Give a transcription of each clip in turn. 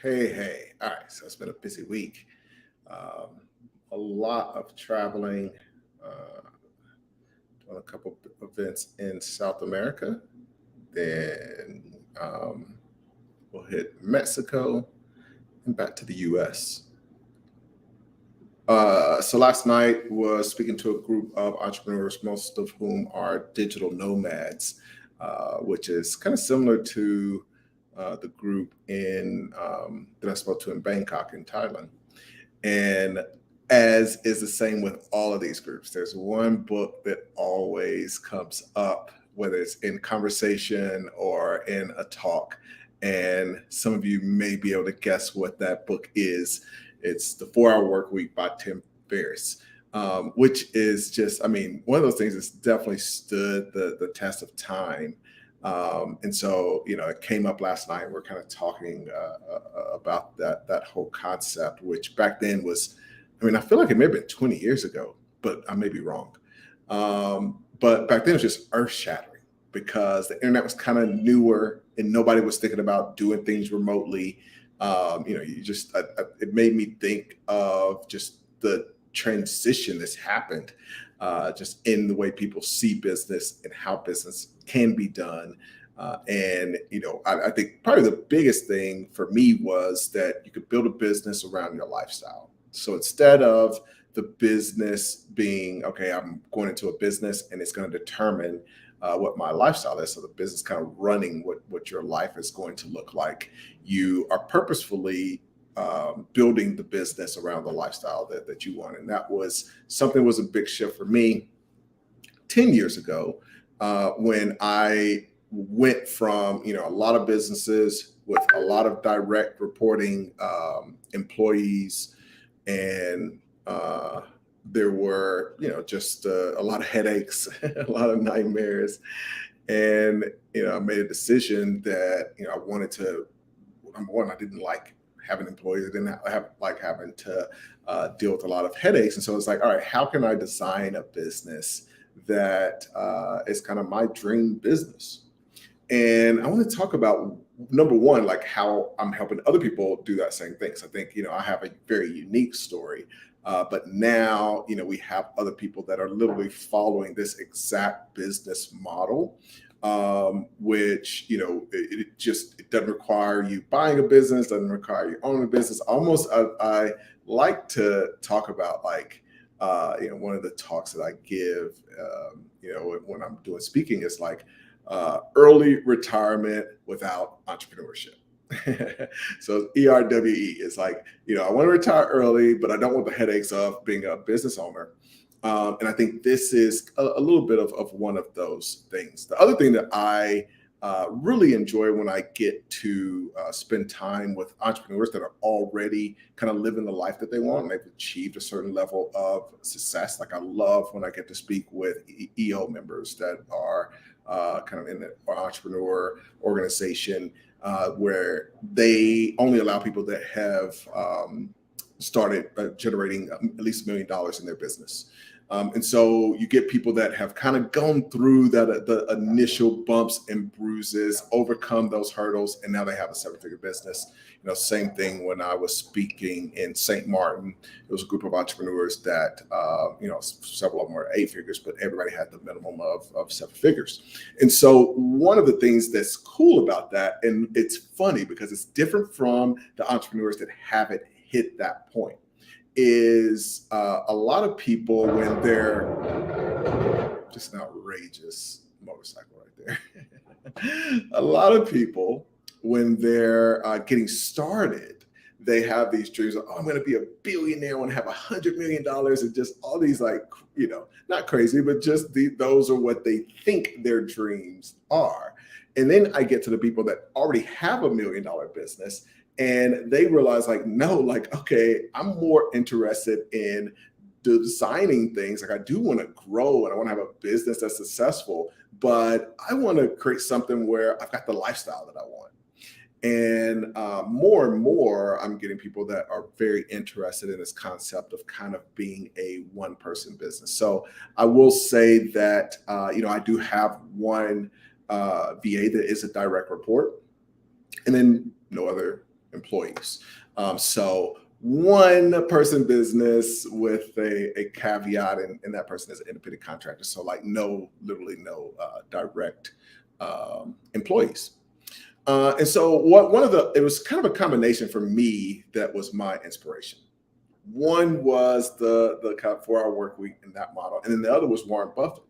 Hey. All right. So it's been a busy week. Um, a lot of traveling, uh, doing a couple events in South America. Then we'll hit Mexico and back to the US. So last night was speaking to a group of entrepreneurs, most of whom are digital nomads, which is kind of similar to the group in that I spoke to in Bangkok in Thailand. And as is the same with all of these groups, there's one book that always comes up, whether it's in conversation or in a talk. And some of you may be able to guess what that book is. It's The 4 Hour Work Week by Tim Ferriss, which is just, I mean, one of those things that's definitely stood the test of time. And so, it came up last night. We're kind of talking about that whole concept, which back then was, I mean, I feel like it may have been 20 years ago, but I may be wrong. But back then it was just earth shattering because the internet was kind of newer and nobody was thinking about doing things remotely. It made me think of just the transition that's happened just in the way people see business and how business can be done. I think probably the biggest thing for me was that you could build a business around your lifestyle. So instead of the business being, okay, I'm going into a business and it's going to determine what my lifestyle is. So the business kind of running what your life is going to look like. You are purposefully building the business around the lifestyle that you want. And that was something was a big shift for me 10 years ago when I went from, a lot of businesses with a lot of direct reporting employees and there were, just a lot of headaches, a lot of nightmares. And, I made a decision that, I wanted to, number one, I didn't like having employees. I didn't like having to deal with a lot of headaches. And so it's like, all right, how can I design a business that is kind of my dream business? And I want to talk about number one, like how I'm helping other people do that same thing. So I think, I have a very unique story. But now, we have other people that are literally following this exact business model, which, it doesn't require you buying a business, doesn't require you owning a business. Almost, I like to talk about like, one of the talks that I give, when I'm doing speaking is like early retirement without entrepreneurship. So ERWE is like, I want to retire early, but I don't want the headaches of being a business owner. And I think this is a little bit of one of those things. The other thing that I really enjoy when I get to spend time with entrepreneurs that are already kind of living the life that they want and they've achieved a certain level of success. Like I love when I get to speak with EO members that are kind of in the entrepreneur organization where they only allow people that have started generating at least $1 million in their business. And so you get people that have kind of gone through the initial bumps and bruises, overcome those hurdles, and now they have a 7-figure business. Same thing when I was speaking in St. Martin. It was a group of entrepreneurs that, several of them were 8 figures, but everybody had the minimum of 7 figures. And so one of the things that's cool about that, and it's funny because it's different from the entrepreneurs that haven't hit that point, is a lot of people when they're just an outrageous motorcycle right there. A lot of people when they're getting started, they have these dreams of, oh, I'm going to be a billionaire. I want to have $100 million and just all these like, not crazy, but just those are what they think their dreams are. And then I get to the people that already have $1 million business and they realize like, no, like, okay, I'm more interested in designing things. Like I do want to grow and I want to have a business that's successful, but I want to create something where I've got the lifestyle that I want. And more and more, I'm getting people that are very interested in this concept of kind of being a one-person business. So I will say that, I do have one VA that is a direct report, and then no other employees. So one person business with a caveat, and that person is an independent contractor. So like literally no direct employees. And so it was kind of a combination for me that was my inspiration. One was the kind of 4-hour work week in that model, and then the other was Warren Buffett,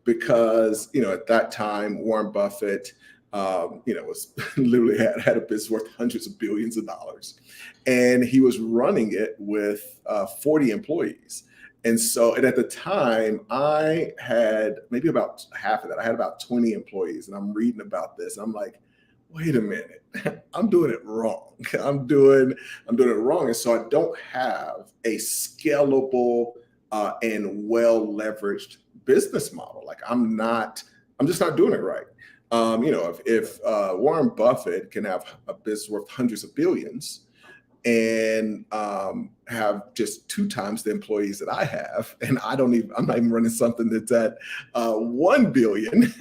because at that time Warren Buffett, was literally had a business worth hundreds of billions of dollars, and he was running it with 40 employees. And at the time, I had maybe about half of that. I had about 20 employees, and I'm reading about this. I'm like, wait a minute, I'm doing it wrong. I'm doing it wrong. And so I don't have a scalable and well leveraged business model. Like I'm just not doing it right. If Warren Buffett can have a business worth hundreds of billions and have just 2 times the employees that I have, and I'm not even running something that's at 1 billion,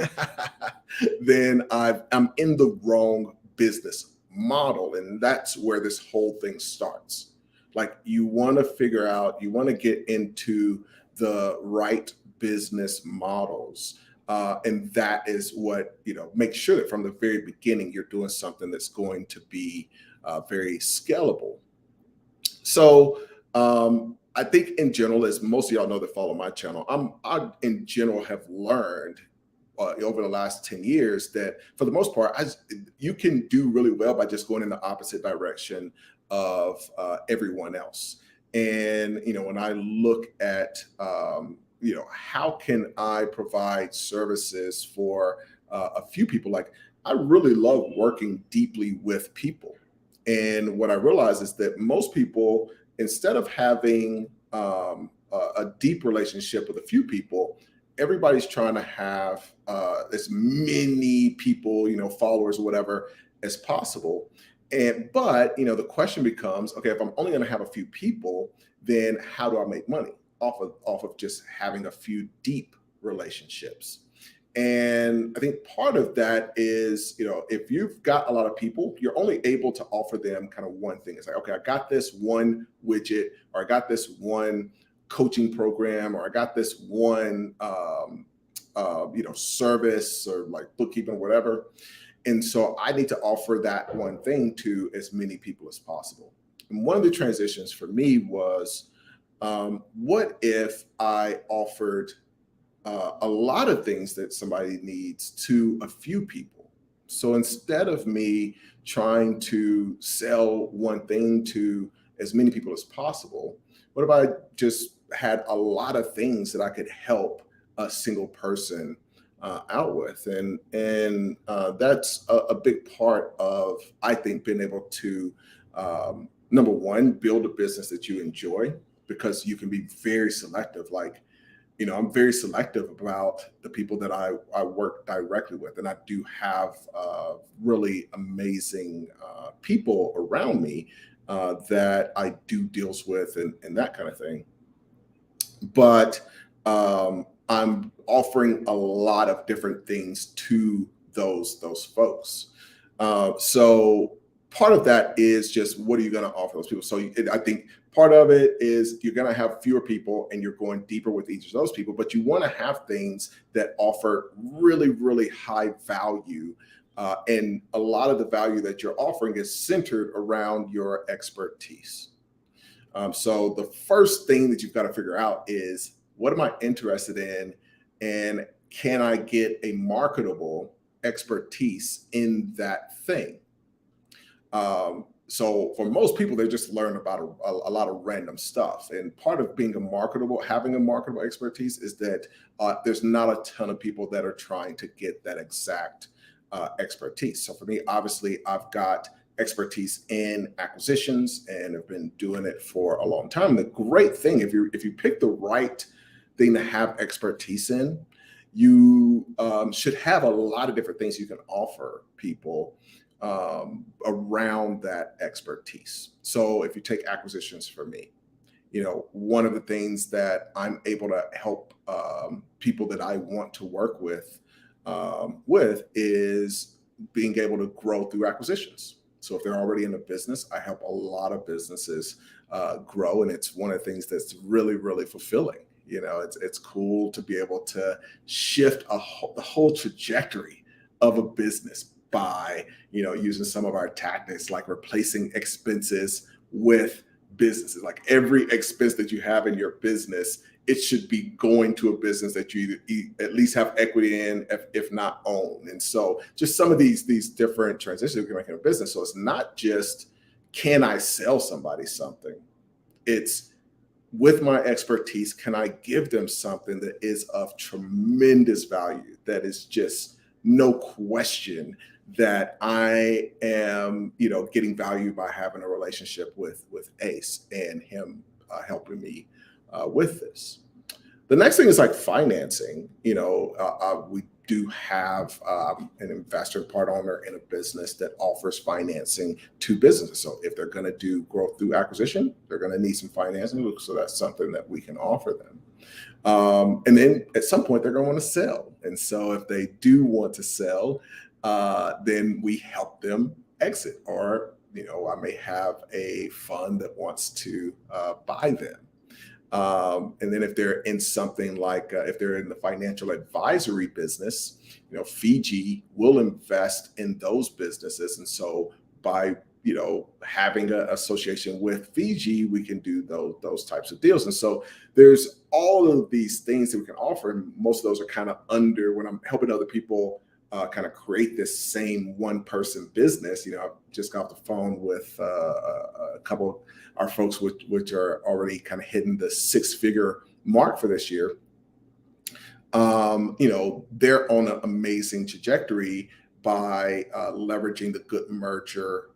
then I'm in the wrong business model. And that's where this whole thing starts. Like, you want to get into the right business models. And that is what, make sure that from the very beginning, you're doing something that's going to be very scalable. So I think in general, as most of y'all know that follow my channel, I in general have learned over the last 10 years that for the most part, you can do really well by just going in the opposite direction of everyone else. And, when I look at, how can I provide services for a few people? Like, I really love working deeply with people. And what I realize is that most people, instead of having a deep relationship with a few people, everybody's trying to have as many people, followers or whatever, as possible. But the question becomes, okay, if I'm only going to have a few people, then how do I make money off of just having a few deep relationships? And I think part of that is, if you've got a lot of people, you're only able to offer them kind of one thing. It's like, okay, I got this one widget, or I got this one coaching program, or I got this one, service, or like bookkeeping, whatever. And so I need to offer that one thing to as many people as possible. And one of the transitions for me was, what if I offered a lot of things that somebody needs to a few people? So instead of me trying to sell one thing to as many people as possible, what if I just had a lot of things that I could help a single person out with? And that's a big part of, I think, being able to, number one, build a business that you enjoy, because you can be very selective. Like, I'm very selective about the people that I work directly with. And I do have really amazing people around me that I do deals with, and that kind of thing. But I'm offering a lot of different things to those folks. So part of that is just, what are you going to offer those people? So I think part of it is you're going to have fewer people and you're going deeper with each of those people, but you want to have things that offer really, really high value. And a lot of the value that you're offering is centered around your expertise. So the first thing that you've got to figure out is, what am I interested in? And can I get a marketable expertise in that thing? So for most people, they just learn about a lot of random stuff. And part of having a marketable expertise is that there's not a ton of people that are trying to get that exact expertise. So for me, obviously, I've got expertise in acquisitions and have been doing it for a long time. The great thing, if you pick the right thing to have expertise in, you should have a lot of different things you can offer people around that expertise. So if you take acquisitions for me, one of the things that I'm able to help people that I want to work with is being able to grow through acquisitions. So if they're already in a business, I help a lot of businesses grow, and it's one of the things that's really, really fulfilling. It's cool to be able to shift the whole trajectory of a business by using some of our tactics, like replacing expenses with businesses. Like every expense that you have in your business, it should be going to a business that you at least have equity in, if not own. And so just some of these different transitions we can make in a business. So it's not just, can I sell somebody something? It's, with my expertise, can I give them something that is of tremendous value, that is just no question that I am, getting value by having a relationship with Ace and him helping me with this. The next thing is like financing. We do have an investor, part owner in a business that offers financing to businesses. So if they're going to do growth through acquisition, they're going to need some financing. So that's something that we can offer them. And then at some point, they're going to want to sell. And so if they do want to sell, then we help them exit. Or, I may have a fund that wants to buy them. And then if they're in something like, if they're in the financial advisory business, Fiji will invest in those businesses. And so by, having an association with Fiji, we can do those types of deals. And so there's all of these things that we can offer. And most of those are kind of under, when I'm helping other people kind of create this same one person business. I've just got off the phone with a couple of our folks, which are already kind of hitting the 6-figure mark for this year. They're on an amazing trajectory by leveraging the Good Merger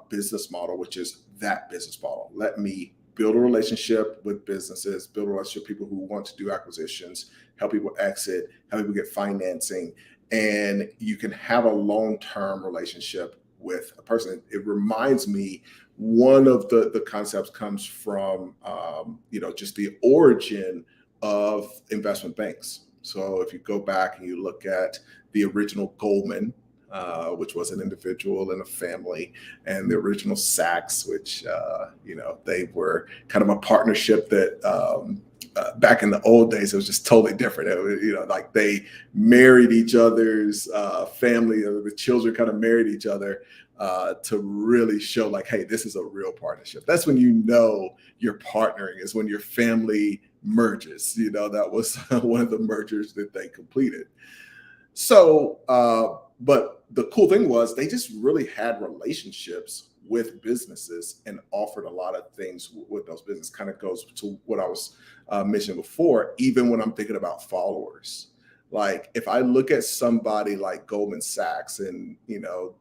business model, which is that business model. Let me build a relationship with businesses, build a relationship with people who want to do acquisitions, help people exit, help people get financing. And you can have a long-term relationship with a person. It reminds me, one of the concepts comes from, just the origin of investment banks. So if you go back and you look at the original Goldman, which was an individual and a family, and the original Sachs, which, they were kind of a partnership that, back in the old days, it was just totally different. It was, like they married each other's family, the children kind of married each other to really show like, hey, this is a real partnership. That's when you're partnering, is when your family merges. That was one of the mergers that they completed. So, but the cool thing was they just really had relationships with businesses and offered a lot of things with those businesses. Kind of goes to what I was mentioning before, even when I'm thinking about followers. Like if I look at somebody like Goldman Sachs and,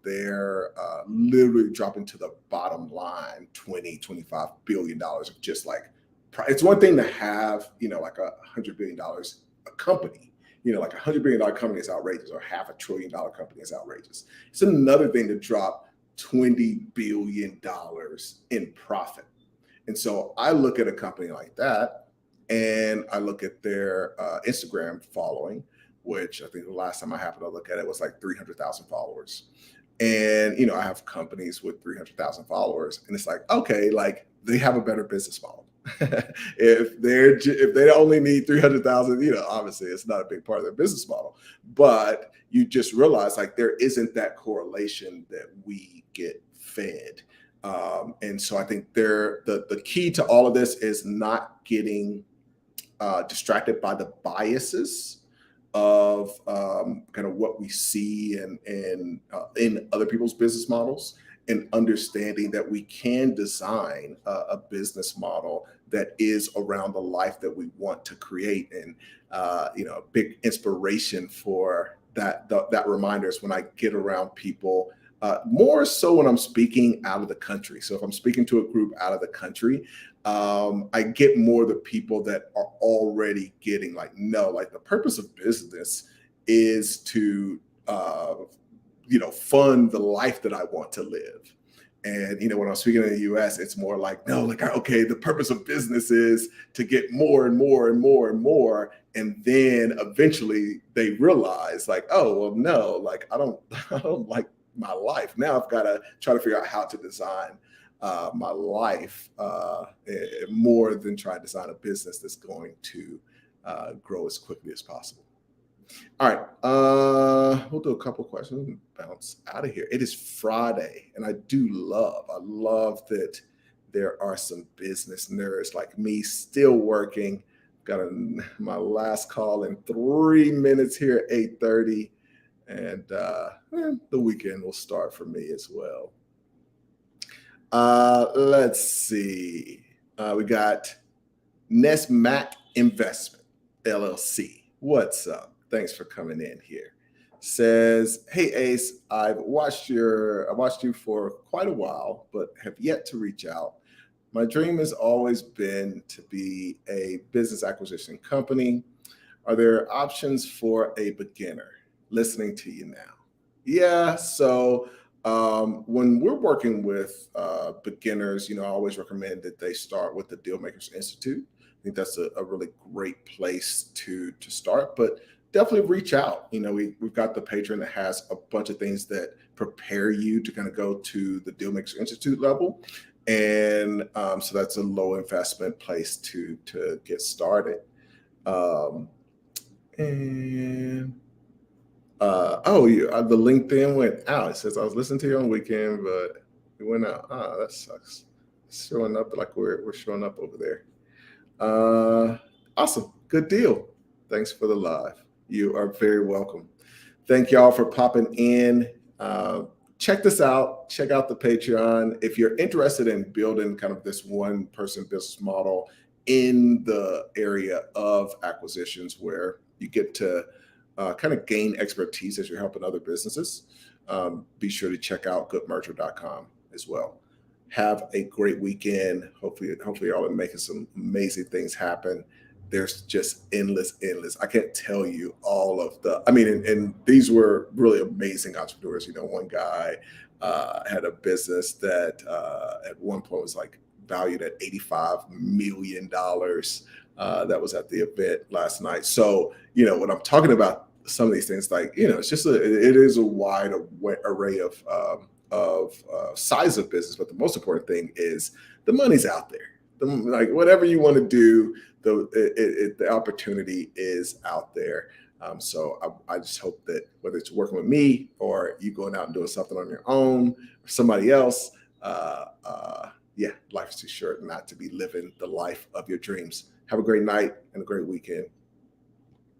they're literally dropping to the bottom line, $20-25 billion of just like, it's one thing to have, like $100 billion a company. Like $100 billion company is outrageous, or $500 billion company is outrageous. It's another thing to drop $20 billion in profit. And so I look at a company like that and I look at their Instagram following, which I think the last time I happened to look at it was like 300,000 followers. And, I have companies with 300,000 followers, and it's like, okay, like they have a better business model. if they only need 300,000, obviously it's not a big part of their business model, but you just realize like there isn't that correlation that we get fed. And so I think the key to all of this is not getting distracted by the biases of kind of what we see and in other people's business models, and understanding that we can design a business model that is around the life that we want to create. And a big inspiration for that reminder is when I get around people, more so when I'm speaking out of the country. So if I'm speaking to a group out of the country, I get more the people that are already getting like, no, like the purpose of business is to fund the life that I want to live. And, when I'm speaking in the US, it's more like, no, like, okay, the purpose of business is to get more and more and more and more. And then eventually they realize like, oh, well, no, like, I don't like my life. Now I've got to try to figure out how to design my life more than try to design a business that's going to grow as quickly as possible. All right, we'll do a couple questions and bounce out of here. It is Friday, and I love that there are some business nerds like me still working. Got my last call in 3 minutes here at 8:30, and the weekend will start for me as well. Let's see. We got Ness Mac Investment LLC. What's up? Thanks for coming in here. Says, hey Ace, I watched you for quite a while, but have yet to reach out. My dream has always been to be a business acquisition company. Are there options for a beginner? Listening to you now. Yeah, so when we're working with beginners, I always recommend that they start with the Dealmakers Institute. I think that's a really great place to start, but definitely reach out. We've got the Patreon that has a bunch of things that prepare you to kind of go to the Dealmakers Institute level. And so that's a low investment place to get started. The LinkedIn went out. It says I was listening to you on the weekend, but it went out. That sucks. It's showing up like we're showing up over there. Awesome. Good deal. Thanks for the live. You are very welcome. Thank y'all for popping in. Check this out. Check out the Patreon. If you're interested in building kind of this one-person business model in the area of acquisitions where you get to kind of gain expertise as you're helping other businesses, be sure to check out goodmerger.com as well. Have a great weekend. Hopefully y'all are making some amazing things happen. There's just endless. I can't tell you all of and these were really amazing entrepreneurs. One guy had a business that at one point was like valued at $85 million. That was at the event last night. So, when I'm talking about some of these things, it's just it is a wide array of size of business. But the most important thing is the money's out there. Whatever you want to do, the opportunity is out there. So I just hope that whether it's working with me or you going out and doing something on your own or somebody else, life is too short not to be living the life of your dreams. Have a great night and a great weekend.